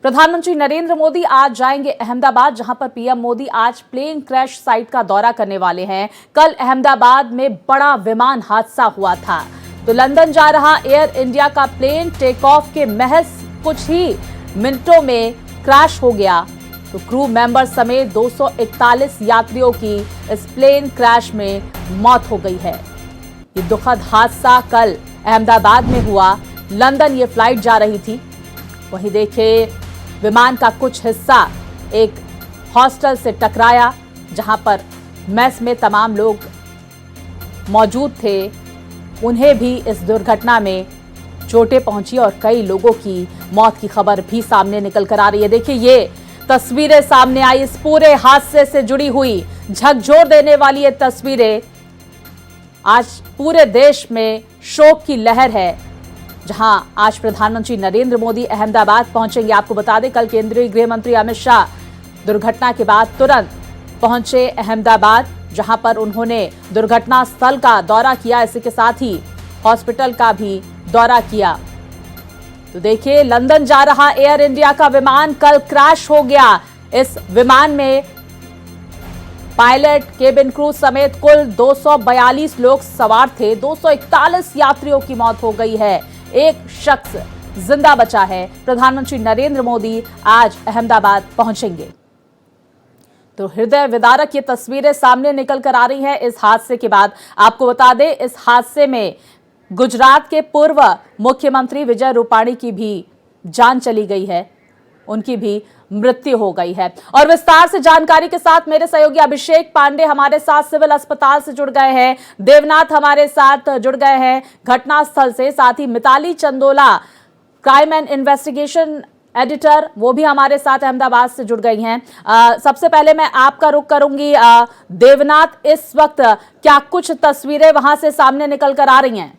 प्रधानमंत्री नरेंद्र मोदी आज जाएंगे अहमदाबाद, जहां पर पीएम मोदी आज प्लेन क्रैश साइट का दौरा करने वाले हैं। कल अहमदाबाद में बड़ा विमान हादसा हुआ था। तो लंदन जा रहा एयर इंडिया का प्लेन टेक ऑफ के महज कुछ ही मिनटों में क्रैश हो गया। तो क्रू मेंबर समेत 241 यात्रियों की इस प्लेन क्रैश में मौत हो गई है। ये दुखद हादसा कल अहमदाबाद में हुआ। लंदन ये फ्लाइट जा रही थी। वहीं देखिए, विमान का कुछ हिस्सा एक हॉस्टल से टकराया, जहां पर मेस में तमाम लोग मौजूद थे। उन्हें भी इस दुर्घटना में चोटें पहुंची और कई लोगों की मौत की खबर भी सामने निकल कर आ रही है। देखिए, ये तस्वीरें सामने आई इस पूरे हादसे से जुड़ी हुई, झकझोर देने वाली ये तस्वीरें। आज पूरे देश में शोक की लहर है, जहां आज प्रधानमंत्री नरेंद्र मोदी अहमदाबाद पहुंचेंगे। आपको बता दें, कल केंद्रीय गृह मंत्री अमित शाह दुर्घटना के बाद तुरंत पहुंचे अहमदाबाद, जहां पर उन्होंने दुर्घटना स्थल का दौरा किया। इसी के साथ ही हॉस्पिटल का भी दौरा किया। तो देखिए, लंदन जा रहा एयर इंडिया का विमान कल क्रैश हो गया। इस विमान में पायलट, केबिन क्रू समेत कुल 242 लोग सवार थे। 241 यात्रियों की मौत हो गई है। एक शख्स जिंदा बचा है। प्रधानमंत्री नरेंद्र मोदी आज अहमदाबाद पहुंचेंगे। तो हृदय विदारक ये तस्वीरें सामने निकल कर आ रही हैं इस हादसे के बाद। आपको बता दें, इस हादसे में गुजरात के पूर्व मुख्यमंत्री विजय रूपाणी की भी जान चली गई है। उनकी भी मृत्यु हो गई है। और विस्तार से जानकारी के साथ मेरे सहयोगी अभिषेक पांडे हमारे साथ सिविल अस्पताल से जुड़ गए हैं। देवनाथ हमारे साथ जुड़ गए हैं घटनास्थल से। साथ ही Mitali Chandola, crime and investigation editor, वो भी हमारे साथ अहमदाबाद से जुड़ गई हैं। सबसे पहले मैं आपका रुख करूंगी। देवनाथ, इस वक्त क्या कुछ तस्वीरें वहां से सामने निकल कर आ रही हैं?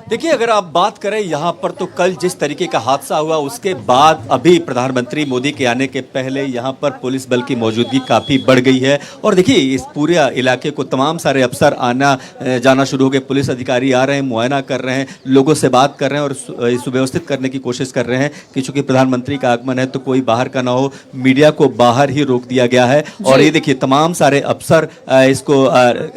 देखिए, अगर आप बात करें यहाँ पर, तो कल जिस तरीके का हादसा हुआ उसके बाद अभी प्रधानमंत्री मोदी के आने के पहले यहाँ पर पुलिस बल की मौजूदगी काफ़ी बढ़ गई है। और देखिए, इस पूरे इलाके को तमाम सारे अफसर आना जाना शुरू हो गए। पुलिस अधिकारी आ रहे हैं, मुआयना कर रहे हैं, लोगों से बात कर रहे हैं और सुव्यवस्थित करने की कोशिश कर रहे हैं कि चूंकि प्रधानमंत्री का आगमन है तो कोई बाहर का ना हो। मीडिया को बाहर ही रोक दिया गया है। और ये देखिए, तमाम सारे अफसर इसको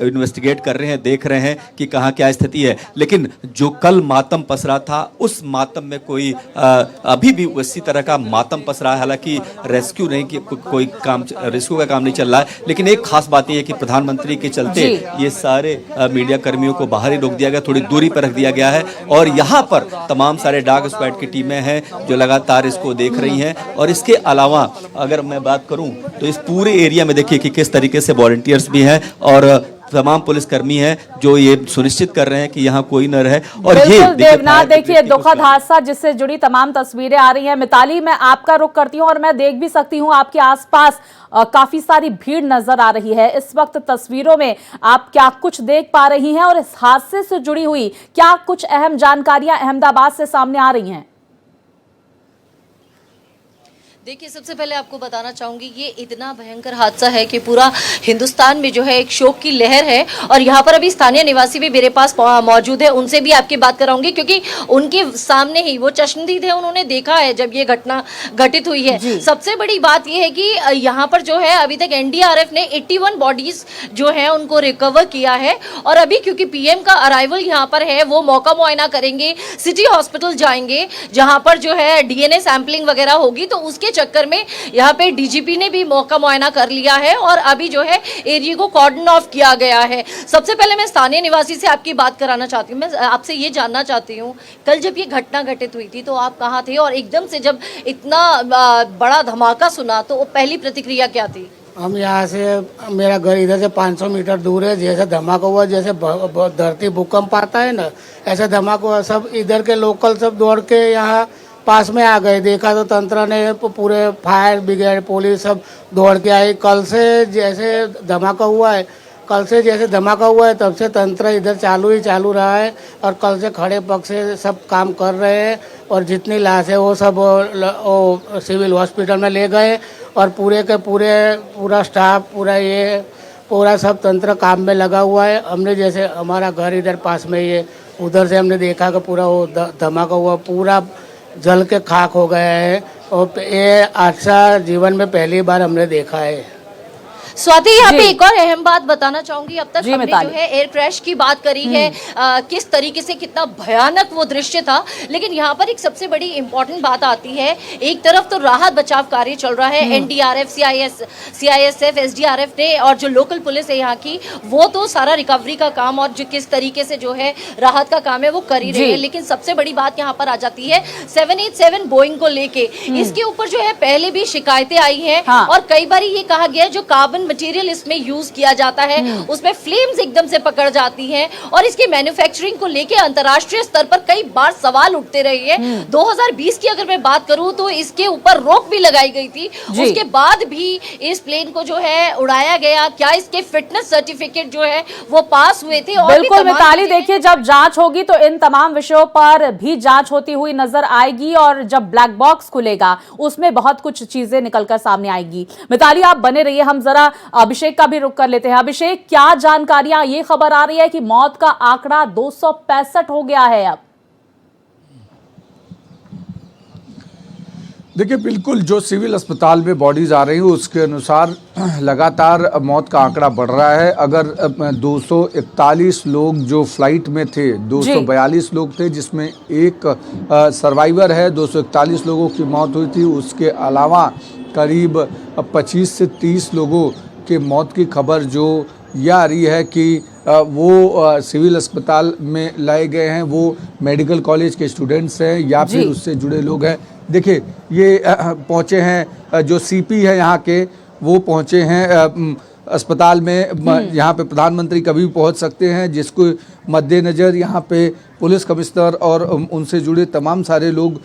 इन्वेस्टिगेट कर रहे हैं, देख रहे हैं कि कहाँ क्या स्थिति है। लेकिन जो कल मातम पसरा था, उस मातम में कोई अभी भी उसी तरह का मातम पसरा है। हालांकि रेस्क्यू नहीं कि कोई काम, रेस्क्यू का काम नहीं चल रहा है। लेकिन एक खास बात यह है कि प्रधानमंत्री के चलते ये सारे मीडिया कर्मियों को बाहर ही रोक दिया गया, थोड़ी दूरी पर रख दिया गया है। और यहाँ पर तमाम सारे डॉग स्क्वाड की टीमें हैं जो लगातार इसको देख रही हैं। और इसके अलावा अगर मैं बात करूं तो इस पूरे एरिया में देखिए कि किस तरीके से वॉलंटियर्स भी हैं और तमाम पुलिसकर्मी हैं जो ये सुनिश्चित कर रहे हैं कि यहाँ कोई न रहे। और ये देवनाथ, देखिए, दुखद हादसा जिससे जुड़ी तमाम तस्वीरें आ रही हैं। मिताली, मैं आपका रुख करती हूँ और मैं देख भी सकती हूँ आपके आसपास काफी सारी भीड़ नजर आ रही है। इस वक्त तस्वीरों में आप क्या कुछ देख पा रही हैं और इस हादसे से जुड़ी हुई क्या कुछ अहम जानकारियां अहमदाबाद से सामने आ रही हैं? देखिए, सबसे पहले आपको बताना चाहूंगी, ये इतना भयंकर हादसा है कि पूरा हिंदुस्तान में जो है एक शोक की लहर है। और यहाँ पर अभी स्थानीय निवासी भी मेरे पास मौजूद है, उनसे भी आपकी बात कराऊंगी क्योंकि उनके सामने ही वो चश्मदीद है, उन्होंने देखा है जब ये घटना घटित हुई है। सबसे बड़ी बात यह है कि यहाँ पर जो है अभी तक एनडीआरएफ ने 81 बॉडीज जो है उनको रिकवर किया है। और अभी क्योंकि पीएम का अराइवल यहाँ पर है, वो मौका मुआयना करेंगे, सिटी हॉस्पिटल जाएंगे जहाँ पर जो है डीएनए सैंपलिंग वगैरह होगी। तो उसके चक्कर में यहाँ पे डीजीपी ने भी मौका मुआयना कर लिया है और अभी जो है एरिया को कॉर्डन ऑफ किया गया है। सबसे पहले मैं स्थानीय निवासी से आपकी बात कराना चाहती हूँ। मैं आपसे ये जानना चाहती हूँ, कल जब ये घटना घटित हुई थी तो आप कहाँ थे और एकदम से जब इतना बड़ा धमाका सुना तो पहली प्रतिक्रिया क्या थी? हम यहाँ से, मेरा घर इधर से 500 मीटर दूर है। जैसे धमाका हुआ, जैसे धरती भूकंप आता है ना, ऐसे धमाका हुआ। सब इधर के लोकल सब दौड़ के यहाँ पास में आ गए। देखा तो तंत्र ने पूरे फायर ब्रिगेड, पुलिस सब दौड़ के आई। कल से जैसे धमाका हुआ है, तब से तंत्र इधर चालू रहा है। और कल से खड़े पक्ष से सब काम कर रहे हैं। और जितनी लाश है वो सब सिविल हॉस्पिटल में ले गए। और पूरा स्टाफ, पूरा सब तंत्र काम में लगा हुआ है। हमने जैसे हमारा घर इधर पास में ही है, उधर से हमने देखा कि पूरा वो धमाका हुआ, पूरा जल के खाक हो गया है और ये हादसा जीवन में पहली बार हमने देखा है। स्वाति, यहाँ जी। पे एक और अहम बात बताना चाहूंगी। अब तक जी, हमने मिताली। जो है एयर क्रैश की बात करी है, किस तरीके से कितना भयानक वो दृश्य था, लेकिन यहाँ पर एक सबसे बड़ी इंपॉर्टेंट बात आती है। एक तरफ तो राहत बचाव कार्य चल रहा है, एनडीआरएफ, सीआईएसएफ, एसडीआरएफ ने और जो लोकल पुलिस है यहाँ की, वो तो सारा रिकवरी का काम और जो किस तरीके से जो है राहत का काम है वो कर ही रही है। लेकिन सबसे बड़ी बात यहाँ पर आ जाती है 787 बोइंग को लेके। इसके ऊपर जो है पहले भी शिकायतें आई हैं और कई बार ये कहा गया जो कार्बन मटेरियल इसमें यूज किया जाता है उसमें फ्लेम्स एकदम से पकड़ जाती हैं और इसकी मैन्युफैक्चरिंग को लेके अंतर्राष्ट्रीय स्तर पर कई बार सवाल उठते रहे हैं। 2020 की अगर मैं बात करूं तो इसके ऊपर रोक भी लगाई गई थी, उसके बाद भी इस प्लेन को जो है उड़ाया गया। क्या इसके फिटनेस सर्टिफिकेट जो है वो पास हुए थे? और बिल्कुल मिताली, देखिए जब जांच होगी तो इन तमाम विषयों पर भी जांच होती हुई नजर आएगी और जब ब्लैक बॉक्स खुलेगा उसमें बहुत कुछ चीजें निकलकर सामने आएगी। मिताली आप बने रहिए, हम जरा अभिषेक का भी रुख कर लेते हैं। अभिषेक, क्या जानकारियां, ये खबर आ रही है कि मौत का आंकड़ा 265 हो गया है अब। देखिए बिल्कुल, जो सिविल अस्पताल में बॉडीज आ रही हैं उसके अनुसार लगातार मौत का आंकड़ा बढ़ रहा है। अगर 241 लोग जो फ्लाइट में थे, 242 लोग थे जिसमें एक सर्वाइवर है, 241 लोगों की मौत हुई थी। उसके अलावा करीब 25 से 30 लोगों के मौत की खबर जो यह आ रही है कि वो सिविल अस्पताल में लाए गए हैं, वो मेडिकल कॉलेज के स्टूडेंट्स हैं या फिर उससे जुड़े लोग हैं। देखिए ये पहुँचे हैं, जो सीपी है यहाँ के वो पहुँचे हैं अस्पताल में। यहाँ पे प्रधानमंत्री कभी भी पहुँच सकते हैं, जिसको मद्देनज़र यहाँ पे पुलिस कमिश्नर और उनसे जुड़े तमाम सारे लोग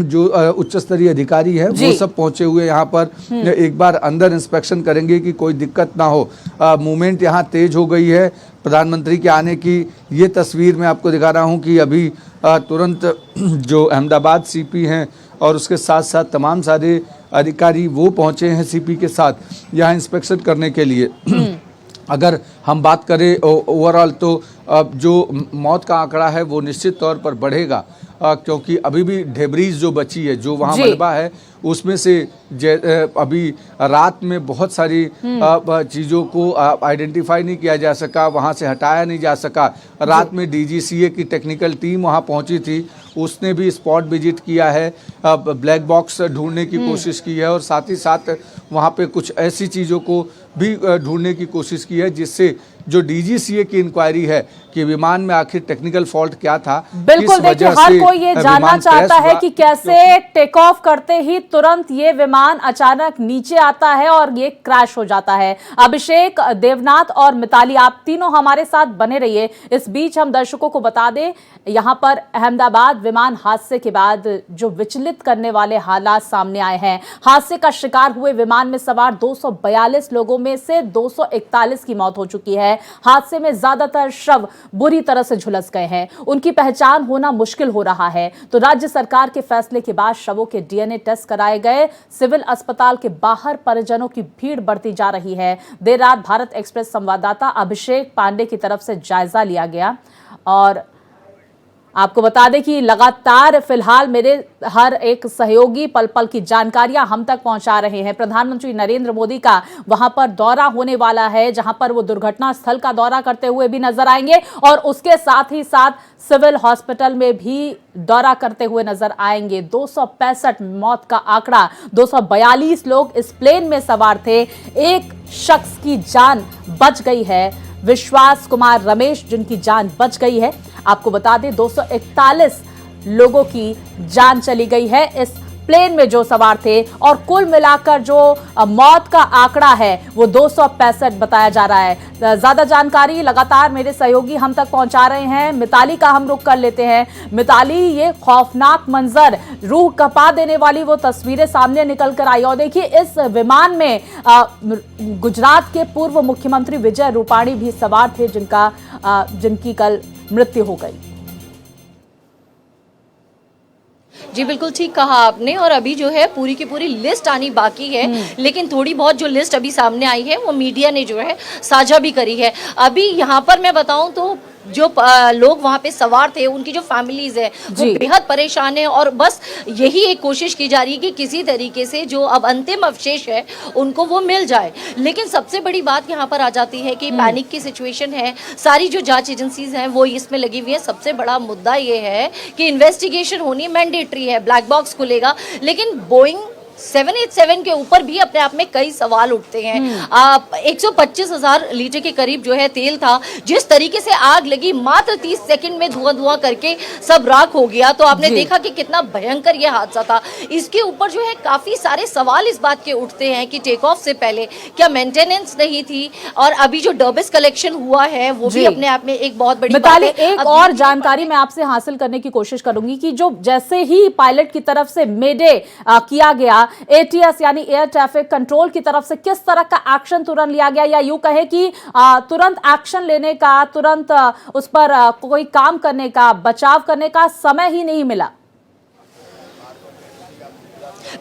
जो उच्च स्तरीय अधिकारी हैं वो सब पहुँचे हुए यहाँ पर एक बार अंदर इंस्पेक्शन करेंगे कि कोई दिक्कत ना हो। मूवमेंट यहाँ तेज हो गई है प्रधानमंत्री के आने की। ये तस्वीर मैं आपको दिखा रहा हूँ कि अभी तुरंत जो अहमदाबाद सीपी हैं और उसके साथ साथ तमाम सारे अधिकारी वो पहुँचे हैं सीपी के साथ यहाँ इंस्पेक्शन करने के लिए। अगर हम बात करें ओवरऑल तो जो मौत का आंकड़ा है वो निश्चित तौर पर बढ़ेगा, क्योंकि अभी भी डेब्रीज जो बची है, जो वहाँ मलबा है, उसमें से अभी रात में बहुत सारी चीज़ों को आइडेंटिफाई नहीं किया जा सका, वहाँ से हटाया नहीं जा सका। रात में डीजीसीए की टेक्निकल टीम वहाँ पहुँची थी, उसने भी स्पॉट विजिट किया है, ब्लैक बॉक्स ढूंढने की कोशिश की है और साथ ही साथ वहाँ पे कुछ ऐसी चीज़ों को भी ढूंढने की कोशिश की है जिससे जो डीजीसीए की इंक्वायरी है कि विमान में आखिर टेक्निकल फॉल्ट क्या था। बिल्कुल, देखिए हर कोई ये जानना चाहता है कि कैसे टेक ऑफ करते ही तुरंत ये विमान अचानक नीचे आता है और ये क्रैश हो जाता है। अभिषेक, देवनाथ और मिताली, आप तीनों हमारे साथ बने रहिए। इस बीच हम दर्शकों को बता दें, यहाँ पर अहमदाबाद विमान हादसे के बाद जो विचलित करने वाले हालात सामने आए हैं। हादसे का शिकार हुए विमान में सवार 242 लोगों में से 241 की मौत हो चुकी है। हादसे में ज्यादातर शव बुरी तरह से झुलस गए हैं, उनकी पहचान होना मुश्किल हो रहा है। तो राज्य सरकार के फैसले के बाद शवों के डीएनए टेस्ट कराए गए। सिविल अस्पताल के बाहर परिजनों की भीड़ बढ़ती जा रही है। देर रात भारत एक्सप्रेस संवाददाता अभिषेक पांडे की तरफ से जायजा लिया गया और आपको बता दें कि लगातार फिलहाल मेरे हर एक सहयोगी पल पल की जानकारियां हम तक पहुंचा रहे हैं। प्रधानमंत्री नरेंद्र मोदी का वहां पर दौरा होने वाला है, जहां पर वो दुर्घटना स्थल का दौरा करते हुए भी नजर आएंगे और उसके साथ ही साथ सिविल हॉस्पिटल में भी दौरा करते हुए नजर आएंगे। 265 मौत का आंकड़ा, 242 लोग इस प्लेन में सवार थे। एक शख्स की जान बच गई है, विश्वास कुमार रमेश, जिनकी जान बच गई है। आपको बता दें 241 लोगों की जान चली गई है इस प्लेन में जो सवार थे और कुल मिलाकर जो मौत का आंकड़ा है वो 265 बताया जा रहा है। ज्यादा जानकारी लगातार मेरे सहयोगी हम तक पहुंचा रहे हैं। मिताली का हम रुख कर लेते हैं। मिताली, ये खौफनाक मंजर, रूह कपा देने वाली वो तस्वीरें सामने निकल कर आई और देखिए इस विमान में गुजरात के पूर्व मुख्यमंत्री विजय रूपाणी भी सवार थे, जिनकी कल मृत्यु हो गई। जी बिल्कुल ठीक कहा आपने। और अभी जो है पूरी की पूरी लिस्ट आनी बाकी है, लेकिन थोड़ी बहुत जो लिस्ट अभी सामने आई है वो मीडिया ने जो है साझा भी करी है। अभी यहाँ पर मैं बताऊं तो जो लोग वहाँ पे सवार थे, उनकी जो फैमिलीज है वो जी। बेहद परेशान है और बस यही एक कोशिश की जा रही है कि किसी तरीके से जो अब अंतिम अवशेष है उनको वो मिल जाए। लेकिन सबसे बड़ी बात यहाँ पर आ जाती है कि पैनिक की सिचुएशन है, सारी जो जांच एजेंसीज हैं वो इसमें लगी हुई है। सबसे बड़ा मुद्दा ये है कि इन्वेस्टिगेशन होनी मैंडेटरी है, ब्लैक बॉक्स खुलेगा, लेकिन बोइंग 787 के ऊपर भी अपने आप में कई सवाल उठते हैं। 125,000 लीटर के करीब जो है तेल था, जिस तरीके से आग लगी, मात्र 30 सेकंड में धुआं करके सब राख हो गया। तो आपने देखा कि कितना भयंकर यह हादसा था। इसके ऊपर जो है काफी सारे सवाल इस बात के उठते हैं कि टेक ऑफ से पहले क्या मेंटेनेंस नहीं थी, और अभी जो डर्बिस कलेक्शन हुआ है वो भी अपने आप में एक बहुत बड़ी बात मिताली, है। एक अब और जानकारी मैं आपसे हासिल करने की कोशिश करूंगी कि जो जैसे ही पायलट की तरफ से मेडे किया गया, एटीएस यानी एयर ट्रैफिक कंट्रोल की तरफ से किस तरह का एक्शन तुरंत लिया गया, या यूं कहे कि तुरंत एक्शन लेने का, तुरंत उस पर कोई काम करने का, बचाव करने का समय ही नहीं मिला?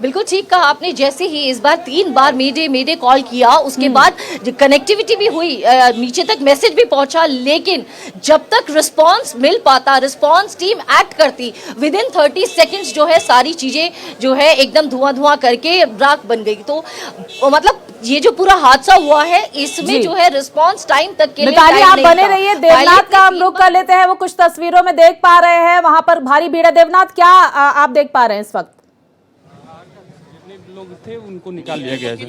बिल्कुल ठीक कहा आपने। जैसे ही इस बार 3 बार मेडे कॉल किया, उसके बाद कनेक्टिविटी भी हुई, नीचे तक मैसेज भी पहुंचा, लेकिन जब तक रिस्पांस मिल पाता, रिस्पांस टीम एक्ट करती, विद इन 30 सेकंड्स जो है सारी चीजें जो है एकदम धुआं करके राख बन गई। तो मतलब ये जो पूरा हादसा हुआ है इसमें जो है रिस्पांस टाइम तक के लिए मिताली, टाइम आप नहीं बने था। रहिए। देवनाथ का हम रुख कर लेते हैं, वो कुछ तस्वीरों में देख पा रहे हैं, वहां पर भारी भीड़ है। देवनाथ, क्या आप देख पा रहे हैं इस वक्त? लोग थे उनको निकाल लिया गया है। ये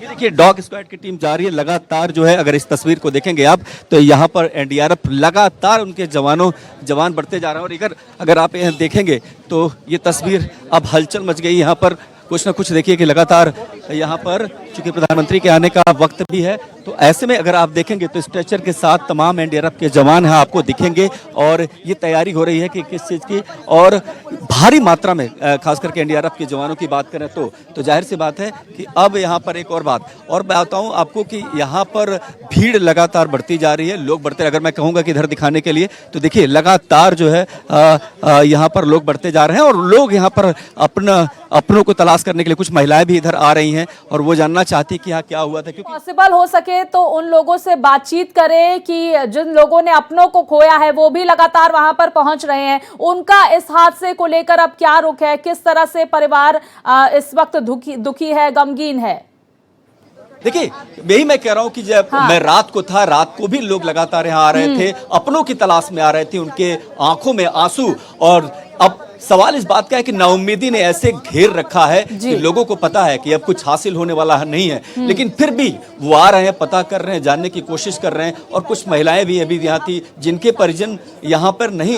देखिए डॉग स्क्वाड की टीम जा रही है लगातार जो है। अगर इस तस्वीर को देखेंगे आप तो यहाँ पर एनडीआरएफ लगातार उनके जवान बढ़ते जा रहे हैं। और अगर आप यहाँ देखेंगे तो ये तस्वीर अब हलचल मच गई यहाँ पर। कुछ ना कुछ देखिए कि लगातार यहाँ पर चूंकि प्रधानमंत्री के आने का वक्त भी है, तो ऐसे में अगर आप देखेंगे तो स्ट्रेचर के साथ तमाम एनडीआरएफ के जवान हैं आपको दिखेंगे, और ये तैयारी हो रही है कि किस चीज़ की, और भारी मात्रा में खास करके एनडीआरएफ के जवानों की बात करें तो जाहिर सी बात है कि अब यहाँ पर एक और बात और मैं बताऊँ आपको कि यहाँ पर भीड़ लगातार बढ़ती जा रही है, लोग बढ़ते। अगर मैं कहूँगा कि इधर दिखाने के लिए तो देखिए लगातार जो है यहाँ पर लोग बढ़ते जा रहे हैं, और लोग यहाँ पर अपनों को तलाश करने के लिए कुछ महिलाएं भी इधर आ रही हैं और वो जानना चाहती कि यहाँ क्या हुआ था। क्योंकि पॉसिबल हो सके तो उन लोगों से बातचीत करें कि जिन लोगों ने अपनों को खोया है वो भी लगातार वहां पर पहुंच रहे हैं, उनका इस हादसे को लेकर अब क्या रुख है, किस तरह से परिवार इस वक्त दुखी है, गमगीन है? देखिए यही मैं कह रहा हूं कि जब मैं रात को था, रात को भी लोग लगातार यहाँ आ रहे थे, अपनों की तलाश में आ रहे थे, उनके आंखों में आंसू। और अब सवाल इस बात का है कि नाउम्मीदी ने ऐसे घेर रखा है कि लोगों को पता है कि अब कुछ हासिल होने वाला नहीं है, लेकिन फिर भी वो आ रहे हैं, पता कर रहे हैं, जानने की कोशिश कर रहे हैं। और कुछ महिलाएं भी अभी यहाँ थी जिनके परिजन यहाँ पर नहीं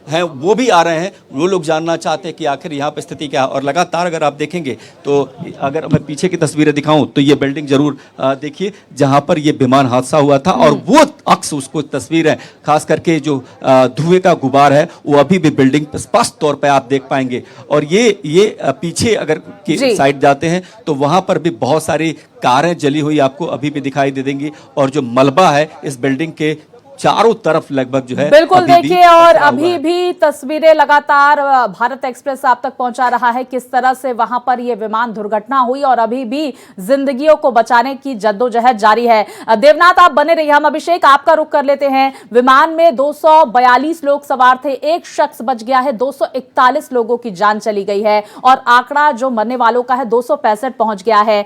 हैं, वो भी आ रहे हैं। वो लोग जानना चाहते हैं कि आखिर यहाँ पर स्थिति क्या है। और लगातार अगर आप देखेंगे तो अगर मैं पीछे की तस्वीरें दिखाऊं तो ये बिल्डिंग जरूर देखिए जहाँ पर ये विमान हादसा हुआ था, और वो अक्स उसको तस्वीर है, खास करके जो धुएं का गुबार है वो अभी भी बिल्डिंग स्पष्ट तौर पे आप देख पाएंगे। और ये पीछे अगर की साइड जाते हैं तो वहां पर भी बहुत सारी कारें जली हुई आपको अभी भी दिखाई दे देंगी, और जो मलबा है इस बिल्डिंग के चारों तरफ लगभग जो है बिल्कुल देखिए। और अभी भी तस्वीरें लगातार भारत एक्सप्रेस आप तक पहुंचा रहा है किस तरह से वहां पर यह विमान दुर्घटना हुई, और अभी भी जिंदगियों को बचाने की जद्दोजहद जारी है। देवनाथ, आप बने रहिए, हम अभिषेक आपका रुख कर लेते हैं। विमान में 242 लोग सवार थे, एक शख्स बच गया है, 241 लोगों की जान चली गई है, और आंकड़ा जो मरने वालों का है 265 पहुंच गया है।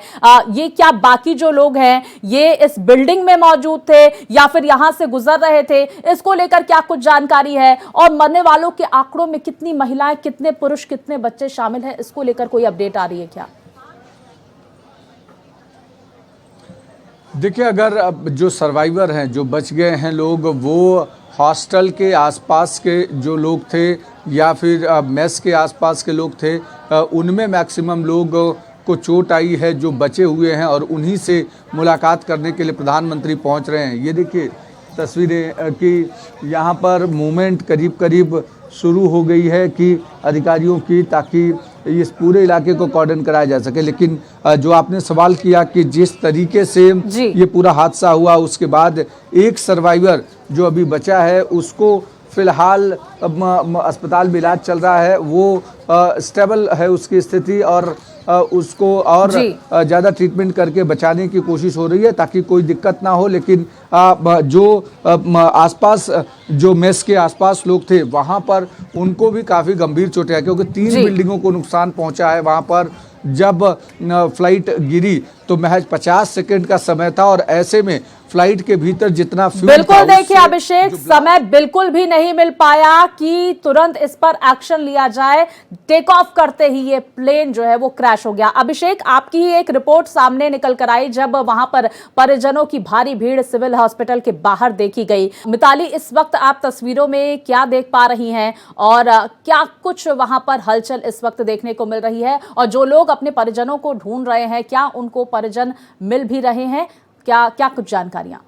ये क्या बाकी जो लोग हैं ये इस बिल्डिंग में मौजूद थे या फिर यहां से गुजर रहे थे, इसको लेकर क्या कुछ जानकारी है? और मरने वालों के आंकड़ों में कितनी महिलाएं, कितने पुरुष, कितने बच्चे शामिल हैं, इसको लेकर कोई अपडेट आ रही है क्या? देखिए, अगर जो सर्वाइवर हैं, जो बच गए हैं लोग, वो हॉस्टल के आसपास के जो लोग थे या फिर मेस के आसपास के लोग थे, उनमें मैक्सिमम लोग को चोट आई है जो बचे हुए हैं, और उन्हीं से मुलाकात करने के लिए प्रधानमंत्री पहुंच रहे हैं। ये देखिए तस्वीरें कि यहाँ पर मूवमेंट करीब करीब शुरू हो गई है कि अधिकारियों की, ताकि इस पूरे इलाके को कॉर्डन कराया जा सके। लेकिन जो आपने सवाल किया कि जिस तरीके से ये पूरा हादसा हुआ, उसके बाद एक सर्वाइवर जो अभी बचा है उसको फिलहाल अस्पताल में इलाज चल रहा है, वो स्टेबल है उसकी स्थिति, और उसको और जी। ज़्यादा ट्रीटमेंट करके बचाने की कोशिश हो रही है ताकि कोई दिक्कत ना हो। लेकिन जो आसपास जो मेस के आसपास लोग थे वहाँ पर उनको भी काफ़ी गंभीर चोटें आई, क्योंकि 3 बिल्डिंगों को नुकसान पहुँचा है वहाँ पर। जब फ्लाइट गिरी तो महज 50 सेकंड का समय था और ऐसे में फ्लाइट के भीतर जितना फ्यूल बिल्कुल था, देखिए उससे अभिषेक, जो समय बिल्कुल भी नहीं मिल पाया कि तुरंत इस पर एक्शन लिया जाए। टेक ऑफ करते ही ये प्लेन जो है वो क्रैश हो गया। अभिषेक, आपकी ही एक रिपोर्ट सामने निकल कर आई जब वहां पर परिजनों की भारी भीड़ सिविल हॉस्पिटल के बाहर देखी गई। मिताली, इस वक्त आप तस्वीरों में क्या देख पा रही हैं और क्या कुछ वहां पर हलचल इस वक्त देखने को मिल रही है, और जो लोग अपने परिजनों को ढूंढ रहे हैं क्या उनको परिजन मिल भी रहे हैं? क्या कुछ जानकारियां?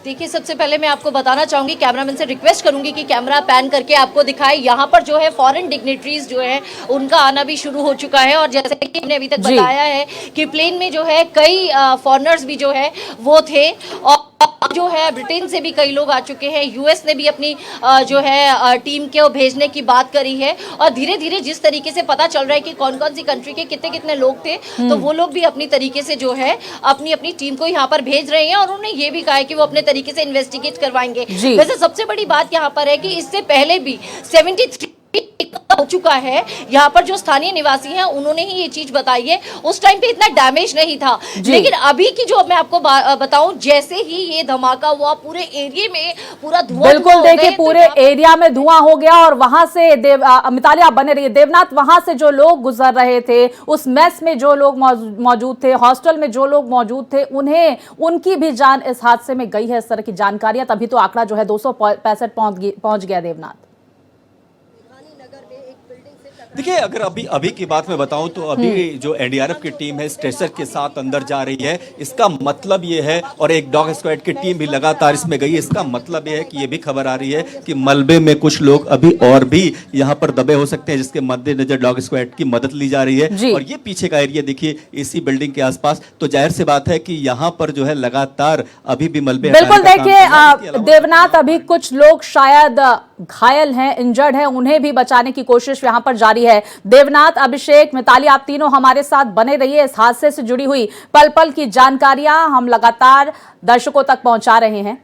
देखिए, सबसे पहले मैं आपको बताना चाहूंगी, कैमरामैन से रिक्वेस्ट करूंगी कि कैमरा पैन करके आपको दिखाए। यहाँ पर जो है फॉरेन डिग्नेटरीज जो है उनका आना भी शुरू हो चुका है, और जैसे कि हमने अभी तक बताया है कि प्लेन में जो है कई फॉरेनर्स भी जो है वो थे, और जो है ब्रिटेन से भी कई लोग आ चुके हैं। यूएस ने भी अपनी जो है टीम को भेजने की बात करी है, और धीरे धीरे जिस तरीके से पता चल रहा है कि कौन कौन सी कंट्री के कितने कितने लोग थे, तो वो लोग भी अपनी तरीके से जो है अपनी अपनी टीम को यहाँ पर भेज रहे हैं, और उन्होंने ये भी कहा है कि वो अपने तरीके से इन्वेस्टिगेट करवाएंगे। वैसे सबसे बड़ी बात यहाँ पर है कि इससे पहले भी 73 हो चुका है। यहाँ पर जो स्थानीय निवासी हैं उन्होंने ही ये चीज बताई है। उस टाइम पे इतना डैमेज नहीं था, लेकिन अभी की जो मैं आपको बताऊं, जैसे ही ये धमाका हुआ पूरे एरिया में पूरा धुआं, बिल्कुल देखिए पूरे एरिया में धुआं हो गया, और वहां से मिताली आप बने रहिए। देवनाथ, वहां से जो लोग गुजर रहे थे, उस मेस में जो लोग मौजूद थे, हॉस्टल में जो लोग मौजूद थे, उनकी भी जान इस हादसे में गई है, इस तरह की जानकारियां, तभी तो आंकड़ा जो है 265 पहुंच गया। देवनाथ, देखिए, अगर अभी की बात मैं बताऊं तो अभी जो एनडीआरएफ की टीम है स्ट्रेचर के साथ अंदर जा रही है। इसका मतलब ये है, और एक डॉग स्क्वाड की टीम भी लगातार इसमें गई है। इसका मतलब ये है कि ये भी खबर आ रही है कि मलबे में कुछ लोग अभी और भी यहाँ पर दबे हो सकते हैं, जिसके मद्देनजर डॉग स्क्वाड की मदद ली जा रही है। और ये पीछे का एरिया देखिए इसी बिल्डिंग के आसपास, तो जाहिर सी बात है कि यहाँ पर जो है लगातार अभी भी मलबे बिल्कुल देखिए देवनाथ, अभी कुछ लोग शायद घायल हैं, इंजर्ड हैं, उन्हें भी बचाने की कोशिश यहाँ पर जारी है। देवनाथ, अभिषेक, मिताली, आप तीनों हमारे साथ बने रहिए। इस हादसे से जुड़ी हुई पल पल की जानकारियां हम लगातार दर्शकों तक पहुंचा रहे हैं।